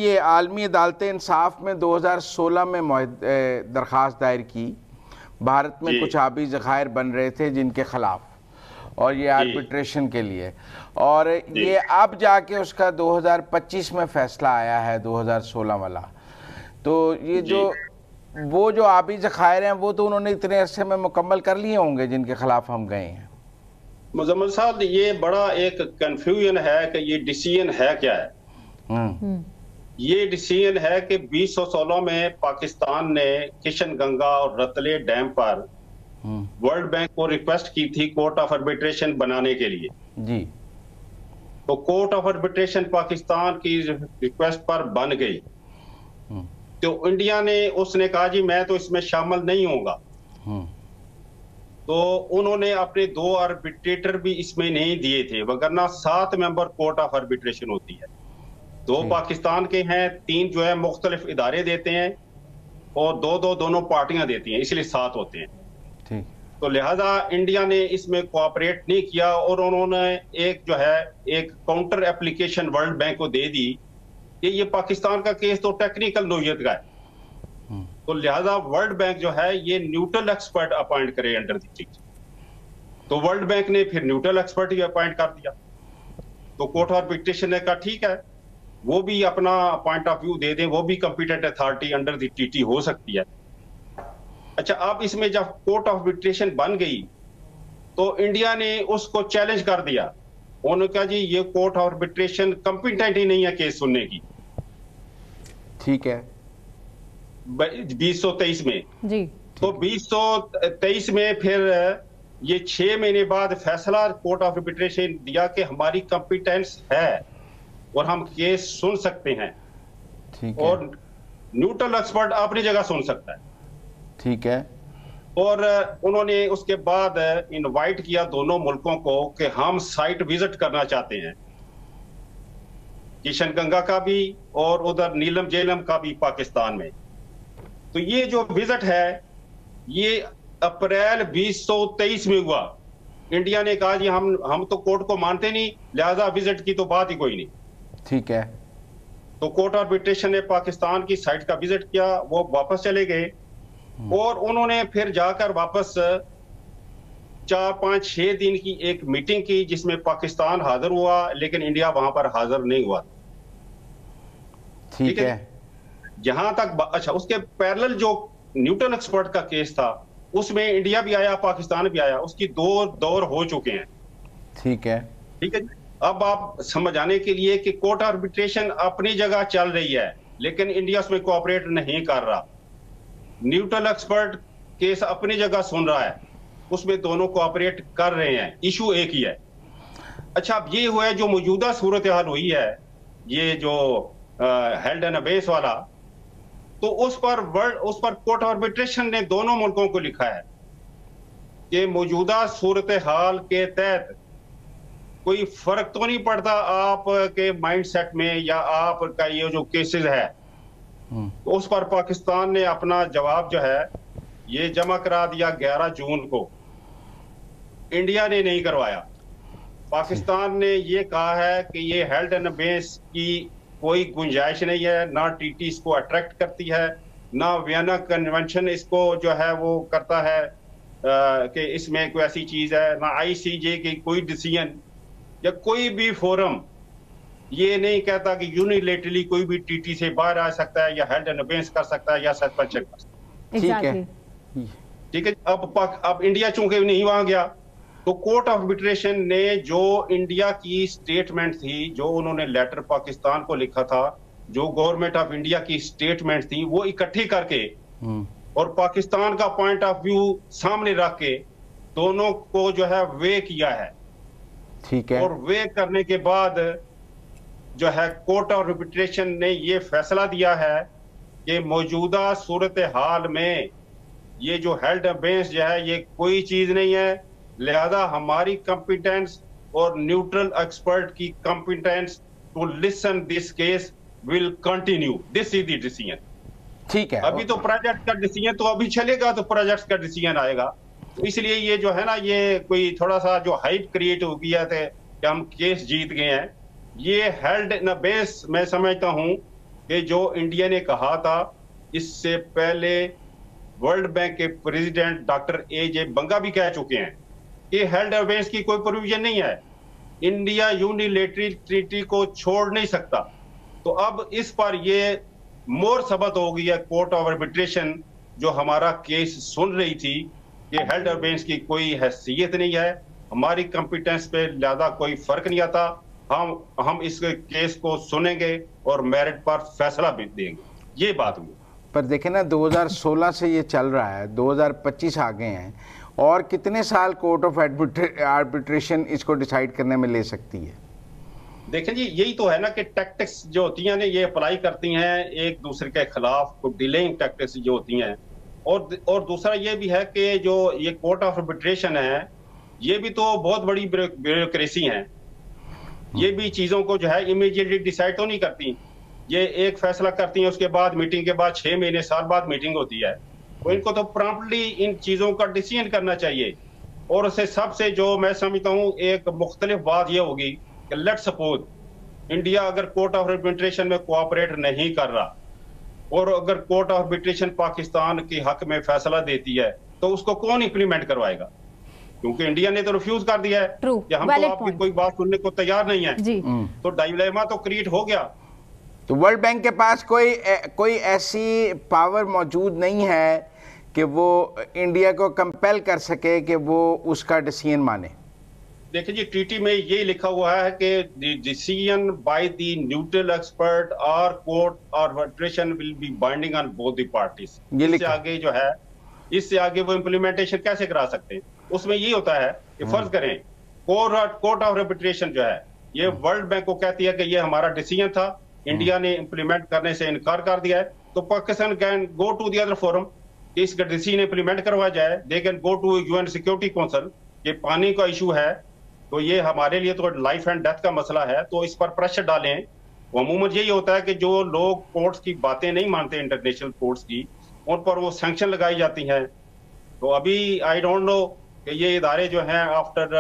ये आलमी अदालत इंसाफ में 2016 में दरख्वास्त दायर की। भारत में कुछ आबी ज़खायर बन रहे थे जिनके खिलाफ, और ये आर्बिट्रेशन के लिए, और ये अब जाके उसका 2025 में फैसला आया है, 2016 वाला। तो ये जो आबी ज़खायर हैं वो तो उन्होंने इतने अरसे में मुकम्मल कर लिए होंगे जिनके खिलाफ हम गए हैं। मुजम्मिल साहब, ये बड़ा एक कंफ्यूजन है कि ये डिसीजन है क्या है। ये डिसीजन है कि 2016 में पाकिस्तान ने किशन गंगा और रतले डैम पर वर्ल्ड बैंक को रिक्वेस्ट की थी कोर्ट ऑफ आर्बिट्रेशन बनाने के लिए जी। तो कोर्ट ऑफ आर्बिट्रेशन पाकिस्तान की रिक्वेस्ट पर बन गई। तो इंडिया ने उसने कहा जी मैं तो इसमें शामिल नहीं होगा। तो उन्होंने अपने 2 आर्बिट्रेटर भी इसमें नहीं दिए थे, वगरना 7 मेंबर कोर्ट ऑफ आर्बिट्रेशन होती है। 2 पाकिस्तान के हैं, 3 जो है मुख्तलिफ इदारे देते हैं, और 2 दोनों पार्टियां देती हैं, इसलिए 7 होते हैं। तो लिहाजा इंडिया ने इसमें कोऑपरेट नहीं किया, और उन्होंने एक जो है एक काउंटर एप्लीकेशन वर्ल्ड बैंक को दे दी कि ये पाकिस्तान का केस तो टेक्निकल नोयत का है, तो लिहाजा वर्ल्ड बैंक जो है ये न्यूट्रल एक्सपर्ट अपॉइंट करे अंडर द ट्रीटी। तो वर्ल्ड बैंक ने फिर न्यूट्रल एक्सपर्ट ही अपॉइंट कर दिया। तो कोर्ट ऑफ आर्बिट्रेशन ने कहा ठीक है, वो भी अपना पॉइंट ऑफ व्यू दे दें, वो भी competent authority under the treaty हो सकती है। अच्छा, अब इसमें जब कोर्ट ऑफ आर्बिट्रेशन बन गई तो इंडिया ने उसको चैलेंज कर दिया। उन्होंने कहा जी ये कोर्ट ऑफ आर्बिट्रेशन कॉम्पिटेंट ही नहीं है केस सुनने की। ठीक है, 2023 में जी। तो 2023 में फिर ये 6 महीने बाद फैसला कोर्ट ऑफ आर्बिट्रेशन दिया कि हमारी कॉम्पिटेंस है और हम केस सुन सकते हैं, और न्यूट्रल एक्सपर्ट अपनी जगह सुन सकता है। ठीक है। और उन्होंने उसके बाद इनवाइट किया दोनों मुल्कों को कि हम साइट विजिट करना चाहते हैं, किशन गंगा का भी और उधर नीलम जेलम का भी पाकिस्तान में। तो ये जो विजिट है ये अप्रैल 2023 में हुआ। इंडिया ने कहा जी हम तो कोर्ट को मानते नहीं, लिहाजा विजिट की तो बात ही कोई नहीं। ठीक है। तो कोर्ट ऑफ आर्बिट्रेशन ने पाकिस्तान की साइट का विजिट किया, वो वापस चले गए, और उन्होंने फिर जाकर वापस 4, 5, 6 दिन की एक मीटिंग की जिसमें पाकिस्तान हाजिर हुआ, लेकिन इंडिया वहां पर हाजिर नहीं हुआ। ठीक है। जहां तक अच्छा, उसके पैरेलल जो न्यूट्रल एक्सपर्ट का केस था उसमें इंडिया भी आया, पाकिस्तान भी आया, उसकी 2 दौर हो चुके हैं। ठीक है। ठीक है। अब आप समझाने के लिए कि कोर्ट आर्बिट्रेशन अपनी जगह चल रही है, लेकिन इंडिया उसमें कोऑपरेट नहीं कर रहा। न्यूट्रल एक्सपर्ट केस अपनी जगह सुन रहा है, उसमें दोनों कोऑपरेट कर रहे हैं, इशू एक ही है। अच्छा, अब ये हुआ है जो मौजूदा सूरत हाल हुई है, ये जो हेल्ड एंड अबेस वाला, तो उस पर कोर्ट ऑफ आर्बिट्रेशन ने दोनों मुल्कों को लिखा है कि मौजूदा सूरत हाल के तहत कोई फर्क तो नहीं पड़ता आपके माइंडसेट में या आपका ये जो केसेस है। तो उस पर पाकिस्तान ने अपना जवाब जो है ये जमा करा दिया 11 जून को। इंडिया ने नहीं करवाया। पाकिस्तान ने ये कहा है कि ये हेल्ड एंड अबेस की कोई गुंजाइश नहीं है, ना टीटी इसको अट्रैक्ट करती है, ना वियना कन्वेंशन इसको जो है वो करता है कि इसमें कोई ऐसी चीज है, ना आईसीजे की कोई डिसीजन या कोई भी फोरम ये नहीं कहता कि यूनिलेटरली कोई भी टीटी से बाहर आ सकता है या हेल्ड एंड अबेस कर सकता है या सस्पेंशन कर सकता है। ठीक है। ठीक है। अब इंडिया चूंकि नहीं वहां गया, तो कोर्ट ऑफ आर्बिट्रेशन ने जो इंडिया की स्टेटमेंट थी, जो उन्होंने लेटर पाकिस्तान को लिखा था, जो गवर्नमेंट ऑफ इंडिया की स्टेटमेंट थी, वो इकट्ठी करके और पाकिस्तान का पॉइंट ऑफ व्यू सामने रख के दोनों को जो है वे किया है। ठीक है। और वे करने के बाद जो है कोर्ट ऑफ आर्बिट्रेशन ने ये फैसला दिया है कि मौजूदा सूरत हाल में ये जो हेल्ड अबेस जो है ये कोई चीज नहीं है, लिहाजा हमारी कॉम्पिटेंस और न्यूट्रल एक्सपर्ट की competence to listen this case will continue. This is the decision. ठीक है। अभी तो प्रोजेक्ट का डिसीजन तो अभी चलेगा, तो प्रोजेक्ट का डिसीजन आएगा। तो इसलिए ये जो है ना, ये कोई थोड़ा सा जो हाइप क्रिएट हो गया थे कि हम केस जीत गए हैं, ये हेल्ड इन अबेस मैं समझता हूं कि जो इंडिया ने कहा था, इससे पहले वर्ल्ड बैंक के प्रेसिडेंट डॉक्टर ए.जे. बंगा भी कह चुके हैं कि हेल्ड अवेयरनेस की कोई प्रोविजन नहीं है, इंडिया यूनिलेटरल ट्रीटी को छोड़ नहीं सकता। तो अब इस पर ये मोर सबत हो गई है कोर्ट ऑफ आर्बिट्रेशन, जो हमारा केस सुन रही थी कि हेल्ड अवेयरनेस की कोई हैसियत नहीं है, हमारी कॉम्पिटेंस पे ज्यादा कोई फर्क नहीं आता, हम इस केस को सुनेंगे और मेरिट पर फैसला भी देंगे, ये बात हुई। पर देखें ना, 2016 से ये चल रहा है, 2025 आ गए हैं, और कितने साल कोर्ट ऑफ आर्बिट्रेशन इसको डिसाइड करने में ले सकती है? देखें जी, यही तो है ना कि टैक्टिक्स जो होती हैं ना, ये अप्लाई करती हैं एक दूसरे के खिलाफ, को डिलेइंग टैक्टिक्स जो होती हैं। और दूसरा ये भी है कि जो ये कोर्ट ऑफ आर्बिट्रेशन है, ये भी तो बहुत बड़ी ब्यूरोक्रेसी है, ये भी चीजों को जो है इमीडिएटली डिसाइड तो नहीं करती, ये एक फैसला करती हैं, उसके बाद मीटिंग के बाद 6 महीने साल बाद मीटिंग होती है। तो इनको तो प्रॉम्प्टली इन चीजों का डिसीजन करना चाहिए। और उससे सबसे जो मैं समझता हूँ एक मुख्तलिफ बात यह होगी कि लेट्स सपोज इंडिया अगर कोर्ट ऑफ आर्बिट्रेशन में कोऑपरेट नहीं कर रहा, और अगर कोर्ट ऑफ आर्बिट्रेशन पाकिस्तान के हक में फैसला देती है, तो उसको कौन इंप्लीमेंट करवाएगा? क्योंकि इंडिया ने तो रिफ्यूज कर दिया है कि हम तो आपकी कोई बात सुनने को तैयार नहीं है। तो डायलेमा तो क्रिएट हो गया। तो वर्ल्ड बैंक के पास कोई ऐसी पावर मौजूद नहीं है कि वो इंडिया को कंपेल कर सके कि वो उसका डिसीजन माने। देखिए जी, ट्रीटी में ये लिखा हुआ है कि decision by the neutral expert और court of arbitration will be binding on both the parties. इससे आगे जो है, इससे आगे वो इम्प्लीमेंटेशन कैसे करा सकते हैं? उसमें ये होता है कि फर्ज करें कोर्ट ऑफ आर्बिट्रेशन जो है ये वर्ल्ड बैंक को कहती है कि ये हमारा डिसीजन था, इंडिया ने इंप्लीमेंट करने से इनकार कर दिया है, तो Pakistan can go to the other forum, इसका डिसीजन इंप्लीमेंट करवाया जाए। They can go to UN security council, ये पानी का इशू है, तो ये हमारे लिए तो लाइफ एंड डेथ का मसला है, तो इस पर प्रेशर डालें। अमूमन यही होता है कि जो लोग कोर्ट्स की बातें नहीं मानते, इंटरनेशनल कोर्ट्स की, उन पर वो सैंक्शन लगाई जाती हैं। तो अभी आई डोंट नो कि ये इदारे जो हैं आफ्टर